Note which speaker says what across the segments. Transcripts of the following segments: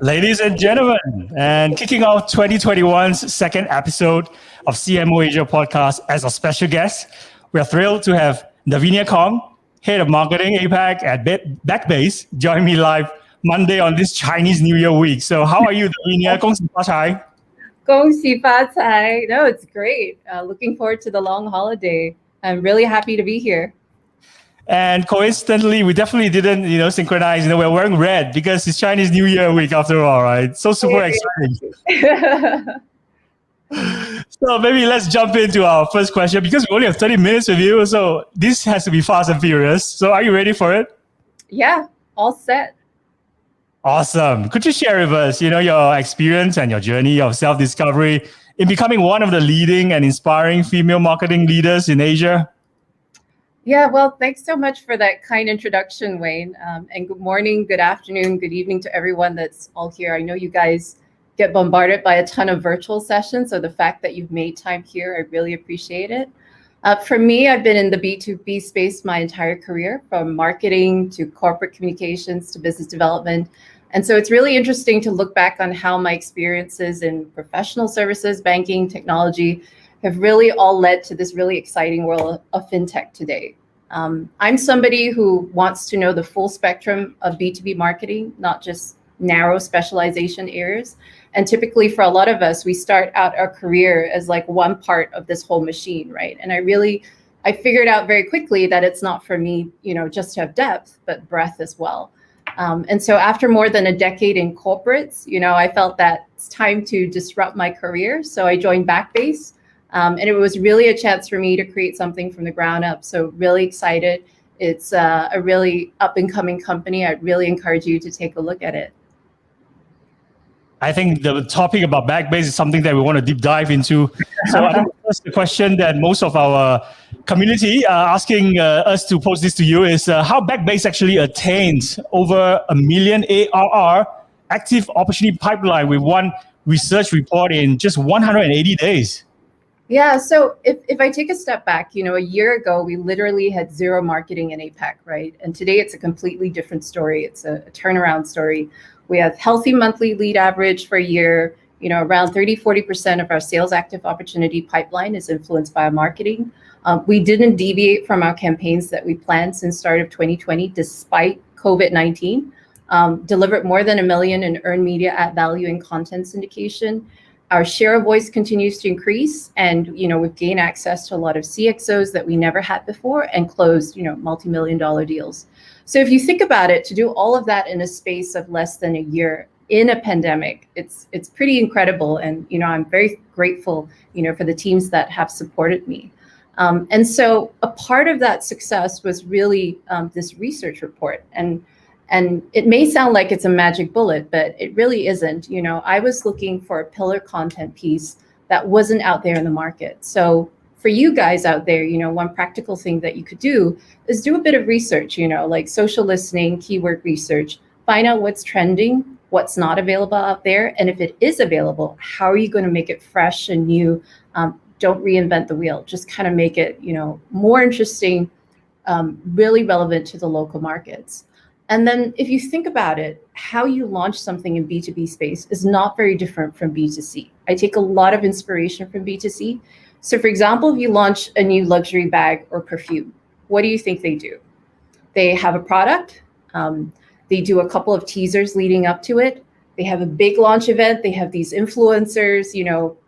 Speaker 1: Ladies and gentlemen, and kicking off 2021's second episode of CMO Asia podcast as a special guest, we are thrilled to have Davinia Khong, Head of Marketing APAC at Backbase, join me live Monday on this Chinese New Year week. So how are you, Davinia? 恭喜发财.
Speaker 2: 恭喜发财. No, it's great. Looking forward to the long holiday. I'm really happy to be here.
Speaker 1: And coincidentally, we definitely didn't, synchronize. We're wearing red because it's Chinese New Year week after all, right? So super exciting. So maybe let's jump into our first question because we only have 30 minutes with you. So this has to be fast and furious. So are you ready for it?
Speaker 2: Yeah, all set.
Speaker 1: Awesome. Could you share with us, your experience and your journey of self-discovery in becoming one of the leading and inspiring female marketing leaders in Asia?
Speaker 2: Yeah, well, thanks so much for that kind introduction, Wayne. And good morning, good afternoon, good evening to everyone that's all here. I know you guys get bombarded by a ton of virtual sessions, so the fact that you've made time here, I really appreciate it. For me, I've been in the B2B space my entire career, from marketing to corporate communications to business development. And so it's really interesting to look back on how my experiences in professional services, banking, technology have really all led to this really exciting world of fintech today. I'm somebody who wants to know the full spectrum of B2B marketing, not just narrow specialization areas. And typically for a lot of us, we start out our career as like one part of this whole machine, right? And I figured out very quickly that it's not for me, just to have depth, but breadth as well. And so after more than a decade in corporates, I felt that it's time to disrupt my career. So I joined Backbase. And it was really a chance for me to create something from the ground up. So really excited. It's a really up and coming company. I'd really encourage you to take a look at it.
Speaker 1: I think the topic about Backbase is something that we want to deep dive into. So I think the question that most of our community are asking us to pose this to you is how Backbase actually attains over 1 million ARR active opportunity pipeline with one research report in just 180 days.
Speaker 2: Yeah, so if I take a step back, a year ago, we literally had zero marketing in APAC, right? And today it's a completely different story. It's a turnaround story. We have healthy monthly lead average for a year, around 30-40% of our sales active opportunity pipeline is influenced by our marketing. We didn't deviate from our campaigns that we planned since start of 2020, despite COVID-19, delivered more than 1 million in earned media at value and content syndication. Our share of voice continues to increase, and we've gained access to a lot of CXOs that we never had before and closed multi-million-dollar deals. So if you think about it, to do all of that in a space of less than a year in a pandemic, it's pretty incredible. And I'm very grateful for the teams that have supported me. And so a part of that success was really this research report. And it may sound like it's a magic bullet, but it really isn't. I was looking for a pillar content piece that wasn't out there in the market. So for you guys out there, one practical thing that you could do is do a bit of research, like social listening, keyword research, find out what's trending, what's not available out there. And if it is available, how are you going to make it fresh and new? Don't reinvent the wheel, just kind of make it, more interesting, really relevant to the local markets. And then if you think about it, how you launch something in B2B space is not very different from B2C. I take a lot of inspiration from B2C. So for example, if you launch a new luxury bag or perfume, what do you think they do? They have a product. They do a couple of teasers leading up to it. They have a big launch event. They have these influencers,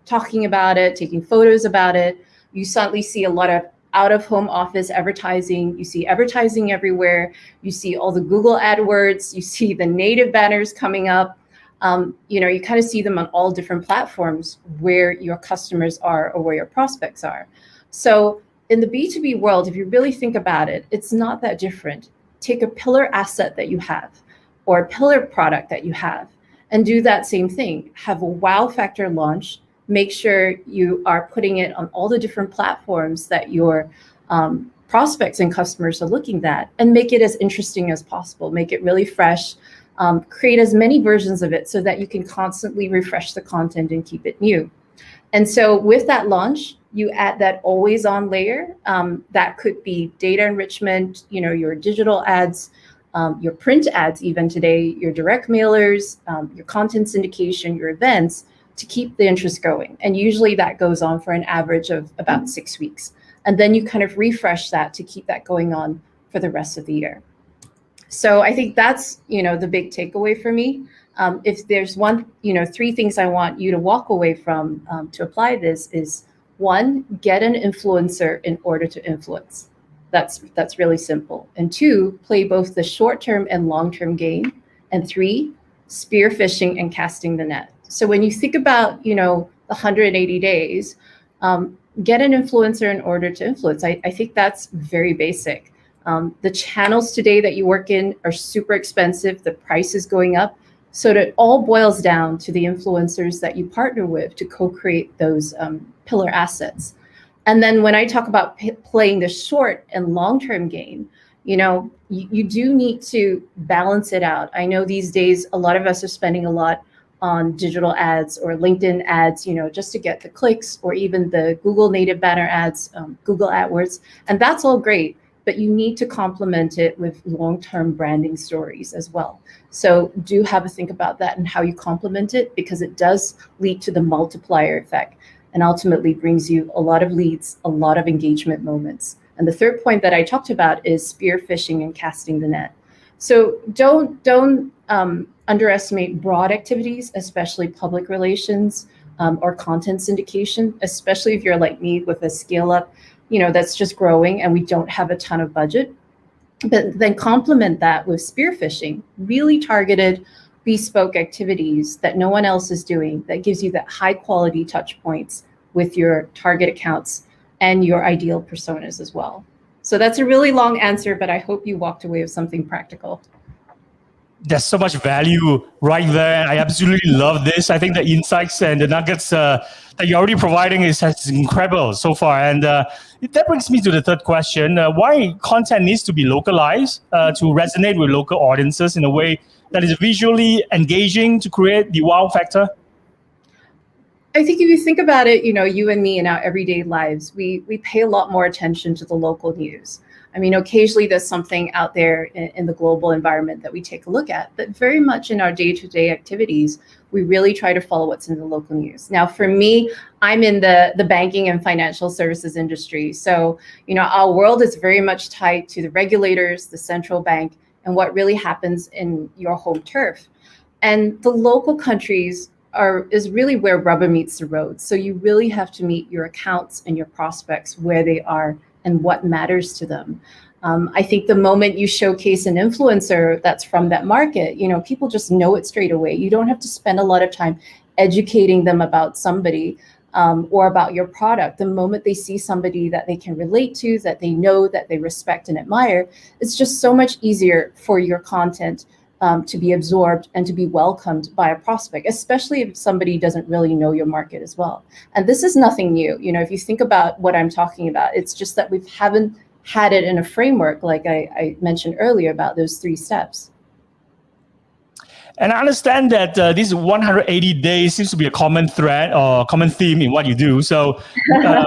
Speaker 2: talking about it, taking photos about it. You suddenly see a lot of out-of-home office advertising. You see advertising everywhere. You see all the Google AdWords. You see the native banners coming up. You kind of see them on all different platforms where your customers are or where your prospects are. So in the B2B world, if you really think about it, it's not that different. Take a pillar asset that you have or a pillar product that you have and do that same thing. Have a wow factor launch. Make sure you are putting it on all the different platforms that your prospects and customers are looking at, and make it as interesting as possible. Make it really fresh. Create as many versions of it so that you can constantly refresh the content and keep it new. And so with that launch, you add that always on layer. That could be data enrichment, your digital ads, your print ads, even today, your direct mailers, your content syndication, your events, to keep the interest going. And usually that goes on for an average of about 6 weeks. And then you kind of refresh that to keep that going on for the rest of the year. So I think that's, the big takeaway for me. If there's three things I want you to walk away from to apply this is, one, get an influencer in order to influence. That's really simple. And two, play both the short-term and long-term game. And three, spear fishing and casting the net. So when you think about, the 180 days, get an influencer in order to influence. I think that's very basic. The channels today that you work in are super expensive. The price is going up. So it all boils down to the influencers that you partner with to co-create those pillar assets. And then when I talk about playing the short and long-term game, you do need to balance it out. I know these days, a lot of us are spending a lot on digital ads or LinkedIn ads, just to get the clicks, or even the Google native banner ads, Google AdWords. And that's all great, but you need to complement it with long-term branding stories as well. So do have a think about that and how you complement it, because it does lead to the multiplier effect and ultimately brings you a lot of leads, a lot of engagement moments. And the third point that I talked about is spear fishing and casting the net. So don't underestimate broad activities, especially public relations or content syndication, especially if you're like me with a scale up, that's just growing and we don't have a ton of budget. But then complement that with spear fishing, really targeted, bespoke activities that no one else is doing, that gives you that high quality touch points with your target accounts and your ideal personas as well. So that's a really long answer, but I hope you walked away with something practical.
Speaker 1: There's so much value right there. I absolutely love this. I think the insights and the nuggets that you're already providing is incredible so far. And that brings me to the third question. Why content needs to be localized to resonate with local audiences in a way that is visually engaging to create the wow factor?
Speaker 2: I think if you think about it, you and me in our everyday lives, we pay a lot more attention to the local news. I mean, occasionally there's something out there in the global environment that we take a look at, but very much in our day-to-day activities, we really try to follow what's in the local news. Now, for me, I'm in the banking and financial services industry. So, our world is very much tied to the regulators, the central bank, and what really happens in your home turf. And the local countries is really where rubber meets the road. So you really have to meet your accounts and your prospects where they are and what matters to them. I think the moment you showcase an influencer that's from that market, people just know it straight away. You don't have to spend a lot of time educating them about somebody or about your product. The moment they see somebody that they can relate to, that they know, that they respect and admire, it's just so much easier for your content to be absorbed and to be welcomed by a prospect, especially if somebody doesn't really know your market as well. And this is nothing new. If you think about what I'm talking about, it's just that we haven't had it in a framework like I mentioned earlier about those 3 steps.
Speaker 1: And I understand that this 180 days seems to be a common thread or common theme in what you do. So how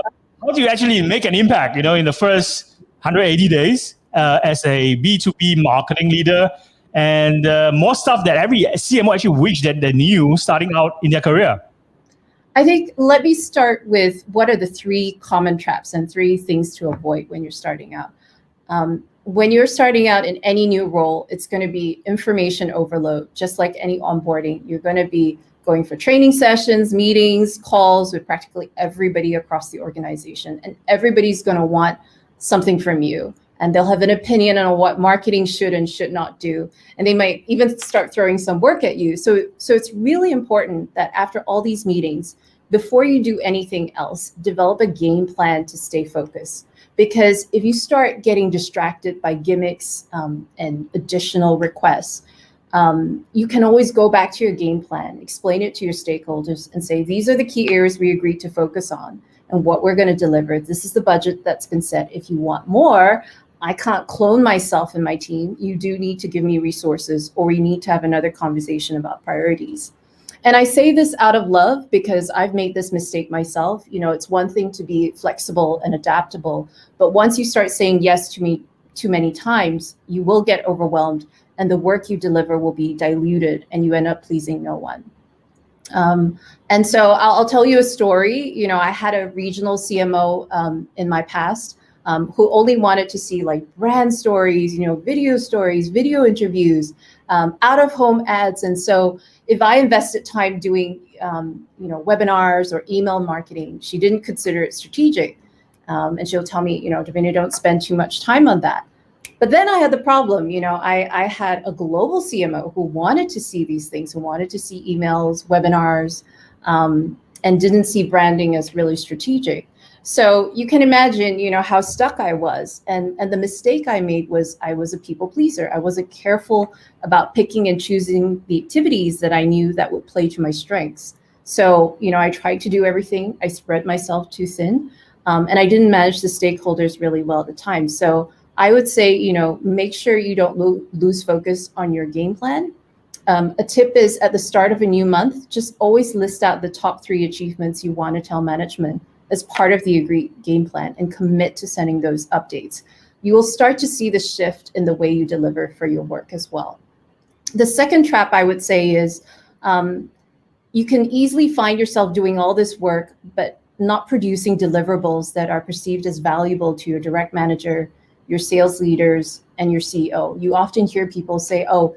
Speaker 1: do you actually make an impact, in the first 180 days as a B2B marketing leader? And more stuff that every CMO actually wish that they knew starting out in their career.
Speaker 2: I think let me start with what are the 3 common traps and 3 things to avoid when you're starting out. When you're starting out in any new role, it's going to be information overload, just like any onboarding. You're going to be going for training sessions, meetings, calls with practically everybody across the organization. And everybody's going to want something from you. And they'll have an opinion on what marketing should and should not do. And they might even start throwing some work at you. So it's really important that after all these meetings, before you do anything else, develop a game plan to stay focused. Because if you start getting distracted by gimmicks and additional requests, you can always go back to your game plan, explain it to your stakeholders and say, these are the key areas we agreed to focus on and what we're going to deliver. This is the budget that's been set. If you want more, I can't clone myself and my team. You do need to give me resources, or we need to have another conversation about priorities. And I say this out of love because I've made this mistake myself. It's one thing to be flexible and adaptable, but once you start saying yes to too many times, you will get overwhelmed and the work you deliver will be diluted and you end up pleasing no one. And so I'll tell you a story. You know, I had a regional CMO in my past who only wanted to see like brand stories, you know, video stories, video interviews, out of home ads. And so if I invested time doing, you know, webinars or email marketing, she didn't consider it strategic. And she'll tell me, you know, Davinia, don't spend too much time on that. But then I had the problem, you know, I had a global CMO who wanted to see these things, who wanted to see emails, webinars, and didn't see branding as really strategic. So you can imagine, you know, how stuck I was. And the mistake I made was I was a people pleaser. I wasn't careful about picking and choosing the activities that I knew that would play to my strengths. So, you know, I tried to do everything. I spread myself too thin, and I didn't manage the stakeholders really well at the time. So I would say, you know, make sure you don't lose focus on your game plan. A tip is at the start of a new month, just always list out the top 3 achievements you want to tell management as part of the agreed game plan and commit to sending those updates. You will start to see the shift in the way you deliver for your work as well. The second trap I would say is you can easily find yourself doing all this work, but not producing deliverables that are perceived as valuable to your direct manager, your sales leaders, and your CEO. You often hear people say, oh,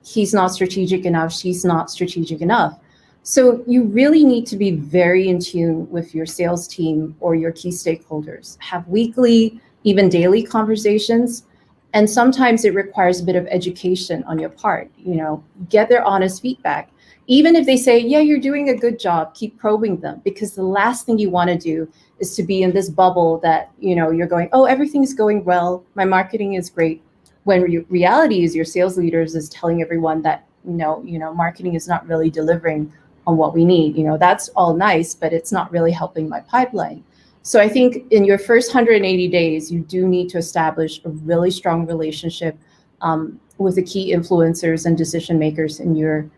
Speaker 2: he's not strategic enough, she's not strategic enough. So you really need to be very in tune with your sales team or your key stakeholders. Have weekly, even daily conversations. And sometimes it requires a bit of education on your part. You know, get their honest feedback. Even if they say, yeah, you're doing a good job, keep probing them, because the last thing you want to do is to be in this bubble that, you know, you're going, oh, everything's going well, my marketing is great. When reality is your sales leaders is telling everyone that, no, you know, marketing is not really delivering on what we need. You know, that's all nice, but it's not really helping my pipeline. So I think in your first 180 days, you do need to establish a really strong relationship with the key influencers and decision makers in your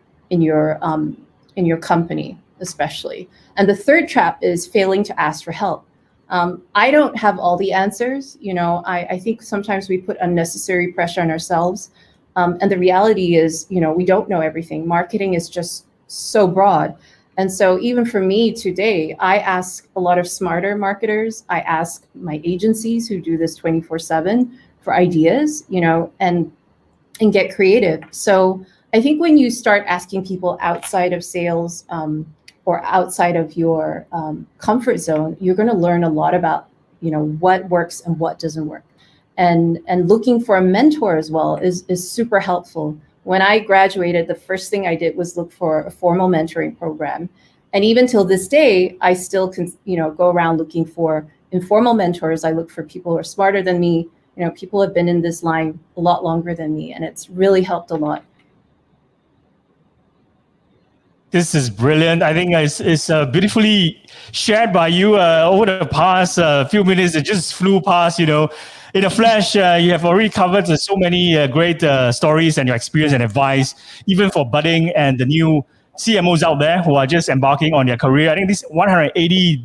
Speaker 2: company, especially. And the third trap is failing to ask for help. I don't have all the answers. You know, I think sometimes we put unnecessary pressure on ourselves. And the reality is, you know, we don't know everything. Marketing is just so broad. And so even for me today, I ask a lot of smarter marketers. I ask my agencies who do this 24/7 for ideas, you know, and get creative. So I think when you start asking people outside of sales or outside of your comfort zone, you're going to learn a lot about, you know, what works and what doesn't work. And looking for a mentor as well is super helpful. When I graduated, the first thing I did was look for a formal mentoring program. And even till this day, I still can, you know, go around looking for informal mentors. I look for people who are smarter than me. You know, people have been in this line a lot longer than me, and it's really helped a lot.
Speaker 1: This is brilliant. I think it's beautifully shared by you over the past few minutes. It just flew past, you know. In a flash, you have already covered so many great stories and your experience and advice, even for budding and the new CMOs out there who are just embarking on their career. I think this 180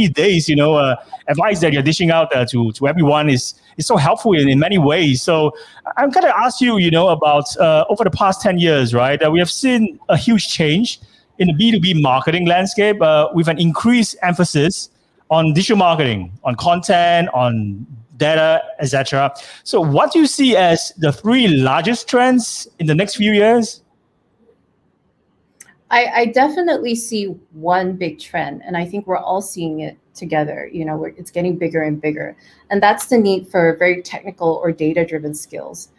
Speaker 1: days, you know, advice that you're dishing out to everyone is so helpful in many ways. So I'm going to ask you, you know, about over the past 10 years, right? We have seen a huge change in the B2B marketing landscape with an increased emphasis on digital marketing, on content, on data, etc. So what do you see as the 3 largest trends in the next few years?
Speaker 2: I definitely see one big trend, and I think we're all seeing it together. You know, it's getting bigger and bigger, and that's the need for very technical or data-driven skills.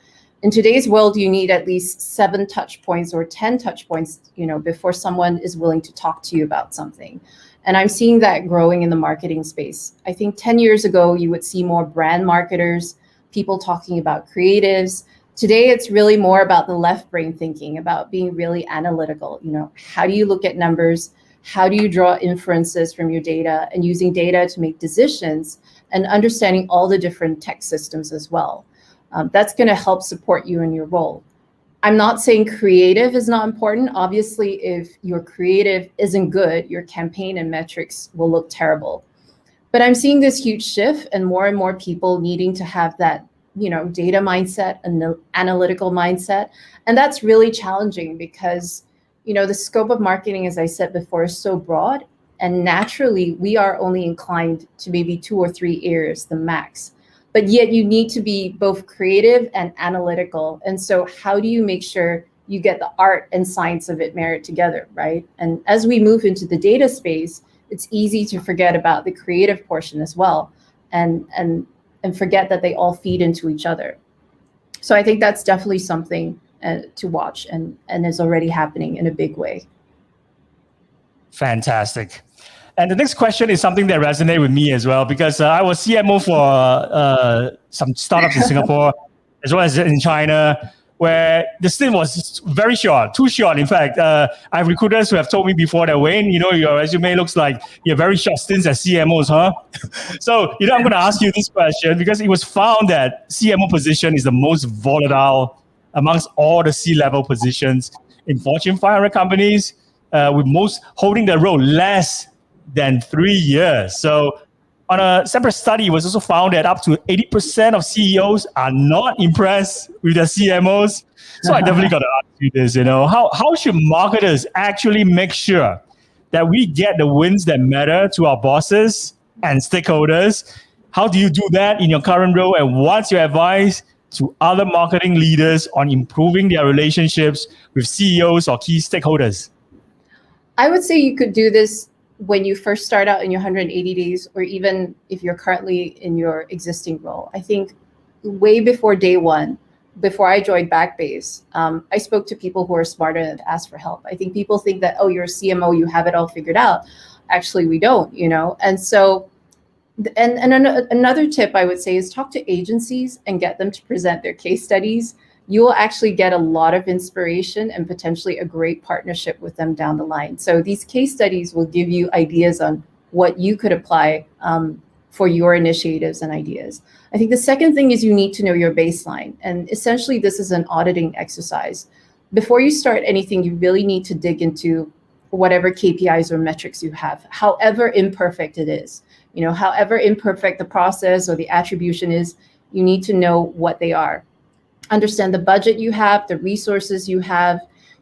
Speaker 2: In today's world, you need at least 7 touch points or 10 touch points, you know, before someone is willing to talk to you about something. And I'm seeing that growing in the marketing space. I think 10 years ago, you would see more brand marketers, people talking about creatives. Today, it's really more about the left brain thinking, about being really analytical. You know, how do you look at numbers? How do you draw inferences from your data and using data to make decisions and understanding all the different tech systems as well? That's going to help support you in your role. I'm not saying creative is not important. Obviously, if your creative isn't good, your campaign and metrics will look terrible. But I'm seeing this huge shift and more people needing to have that, data mindset and analytical mindset. And that's really challenging because, the scope of marketing, as I said before, is so broad. And naturally, we are only inclined to maybe 2 or 3 areas, the max. But yet you need to be both creative and analytical. And so how do you make sure you get the art and science of it married together, right? And as we move into the data space, it's easy to forget about the creative portion as well, and forget that they all feed into each other. So I think that's definitely something to watch, and is already happening in a big way.
Speaker 1: Fantastic. And the next question is something that resonates with me as well, because I was CMO for some startups in Singapore, as well as in China, where the stint was very short, too short. In fact, I have recruiters who have told me before that, Wayne, your resume looks like you have very short stints as CMOs, huh? So, I'm going to ask you this question because it was found that CMO position is the most volatile amongst all the C-level positions in Fortune 500 companies, with most holding the role less than 3 years. So on a separate study, it was also found that up to 80% of CEOs are not impressed with their CMOs. So I definitely got to ask you this, how should marketers actually make sure that we get the wins that matter to our bosses and stakeholders? How do you do that in your current role? And what's your advice to other marketing leaders on improving their relationships with CEOs or key stakeholders?
Speaker 2: I would say you could do this when you first start out in your 180 days, or even if you're currently in your existing role. I think way before day one, before I joined Backbase, I spoke to people who are smarter and asked for help. I think people think that, oh, you're a CMO, you have it all figured out. Actually, we don't, And so, and another tip I would say is talk to agencies and get them to present their case studies. You will actually get a lot of inspiration and potentially a great partnership with them down the line. So these case studies will give you ideas on what you could apply for your initiatives and ideas. I think the second thing is you need to know your baseline. And essentially, this is an auditing exercise. Before you start anything, you really need to dig into whatever KPIs or metrics you have, however imperfect it is. However imperfect the process or the attribution is, you need to know what they are. Understand the budget you have, the resources you have,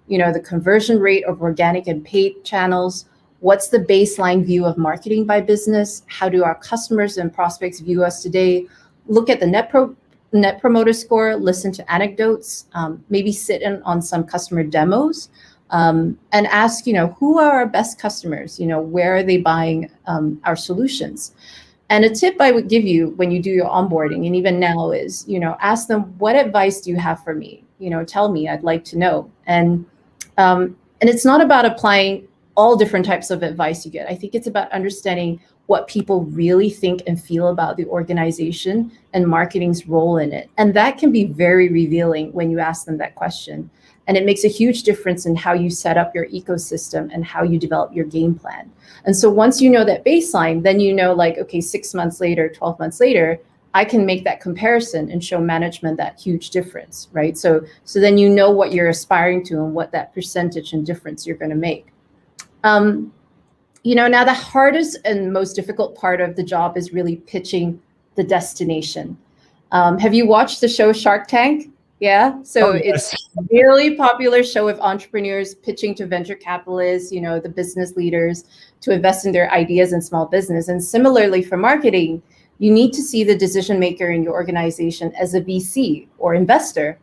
Speaker 2: the conversion rate of organic and paid channels. What's the baseline view of marketing by business? How do our customers and prospects view us today? Look at the net promoter score, listen to anecdotes, maybe sit in on some customer demos, and ask, who are our best customers? Where are they buying our solutions? And a tip I would give you when you do your onboarding, and even now, is, ask them, what advice do you have for me? Tell me, I'd like to know. And it's not about applying all different types of advice you get. I think it's about understanding what people really think and feel about the organization and marketing's role in it. And that can be very revealing when you ask them that question. And it makes a huge difference in how you set up your ecosystem and how you develop your game plan. And so once you know that baseline, then okay, 6 months later, 12 months later, I can make that comparison and show management that huge difference, right? So then you know what you're aspiring to and what that percentage and difference you're going to make. Now the hardest and most difficult part of the job is really pitching the destination. Have you watched the show Shark Tank? Yeah. So It's a really popular show of entrepreneurs pitching to venture capitalists, the business leaders, to invest in their ideas in small business. And similarly for marketing, you need to see the decision maker in your organization as a VC or investor.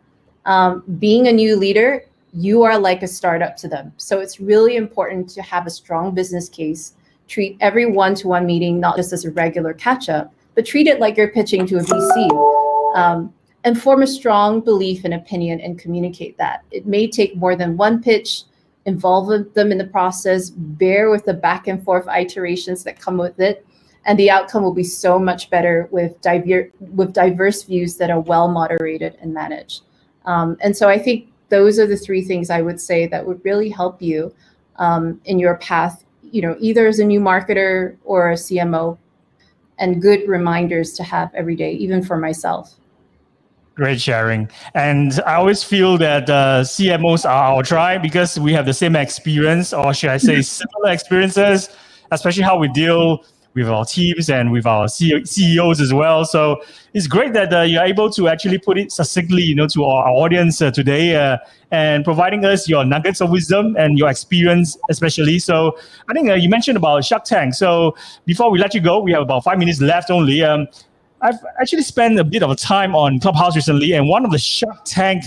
Speaker 2: Being a new leader, you are like a startup to them. So it's really important to have a strong business case, treat every one-to-one meeting not just as a regular catch-up, but treat it like you're pitching to a VC. And form a strong belief and opinion and communicate that. It may take more than one pitch, involve them in the process, bear with the back and forth iterations that come with it, and the outcome will be so much better with diverse views that are well moderated and managed. And so I think those are the 3 things I would say that would really help you in your path, either as a new marketer or a CMO, and good reminders to have every day, even for myself.
Speaker 1: Great sharing. And I always feel that CMOs are our tribe because we have the same experience, or should I say similar experiences, especially how we deal with our teams and with our CEOs as well. So it's great that you're able to actually put it succinctly, to our audience today and providing us your nuggets of wisdom and your experience, especially. So I think you mentioned about Shark Tank. So before we let you go, we have about 5 minutes left only. I've actually spent a bit of time on Clubhouse recently, and one of the Shark Tank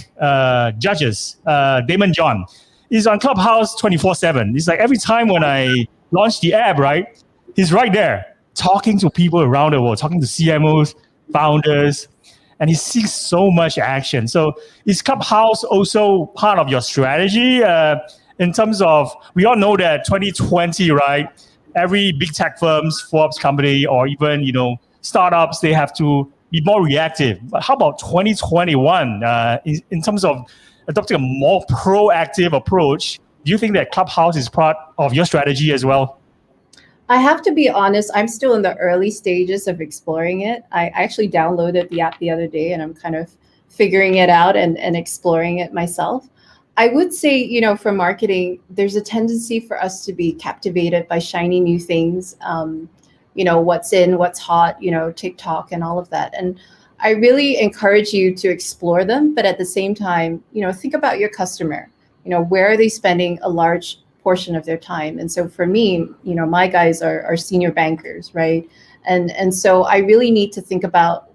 Speaker 1: judges, Damon John, is on Clubhouse 24/7. It's like every time when I launch the app, right, he's right there talking to people around the world, talking to CMOs, founders, and he sees so much action. So is Clubhouse also part of your strategy in terms of, we all know that 2020, right, every big tech firms, Forbes company, or even, startups, they have to be more reactive. But how about 2021 in terms of adopting a more proactive approach? Do you think that Clubhouse is part of your strategy as well?
Speaker 2: I have to be honest, I'm still in the early stages of exploring it. I actually downloaded the app the other day, and I'm kind of figuring it out and exploring it myself. I would say, for marketing, there's a tendency for us to be captivated by shiny new things. What's in, what's hot, TikTok and all of that. And I really encourage you to explore them, but at the same time, think about your customer. Where are they spending a large portion of their time? And so for me, my guys are senior bankers, right? And so I really need to think about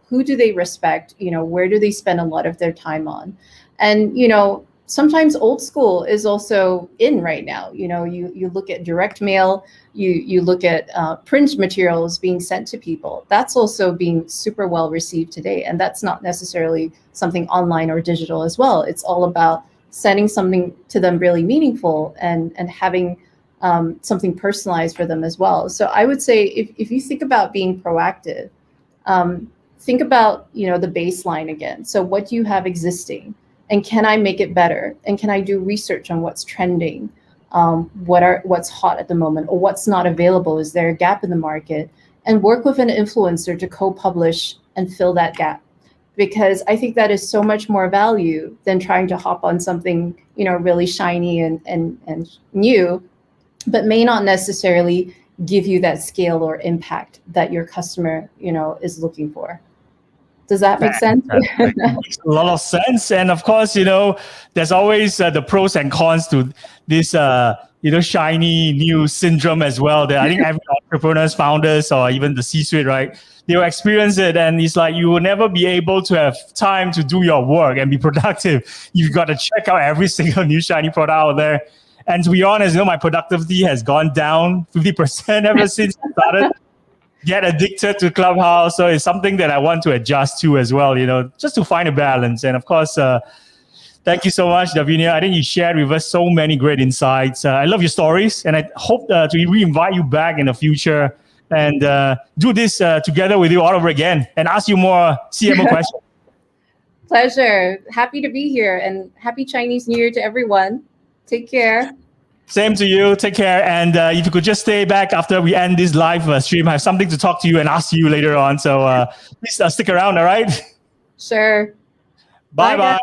Speaker 2: who do they respect, where do they spend a lot of their time on? And, sometimes old school is also in right now. You look at direct mail, you look at print materials being sent to people. That's also being super well received today. And that's not necessarily something online or digital as well. It's all about sending something to them really meaningful and having something personalized for them as well. So I would say if you think about being proactive, think about, the baseline again. So what do you have existing? And can I make it better? And can I do research on what's trending? What's hot at the moment, or what's not available? Is there a gap in the market? And work with an influencer to co-publish and fill that gap. Because I think that is so much more value than trying to hop on something, really shiny and new, but may not necessarily give you that scale or impact that your customer, is looking for. Does that make sense?
Speaker 1: That makes a lot of sense. And of course, there's always the pros and cons to this, shiny new syndrome as well. That I think every entrepreneurs, founders, or even the C-suite, right, they will experience it. And it's like you will never be able to have time to do your work and be productive. You've got to check out every single new shiny product out there. And to be honest, my productivity has gone down 50% ever since I started. Get addicted to Clubhouse. So it's something that I want to adjust to as well, just to find a balance. And of course, thank you so much, Davinia. I think you shared with us so many great insights. I love your stories, and I hope to re-invite you back in the future and do this together with you all over again and ask you more CMO questions.
Speaker 2: Pleasure. Happy to be here, and happy Chinese New Year to everyone. Take care.
Speaker 1: Same to you. Take care. And if you could just stay back after we end this live stream, I have something to talk to you and ask you later on. So please stick around, all right?
Speaker 2: Sure.
Speaker 1: Bye-bye.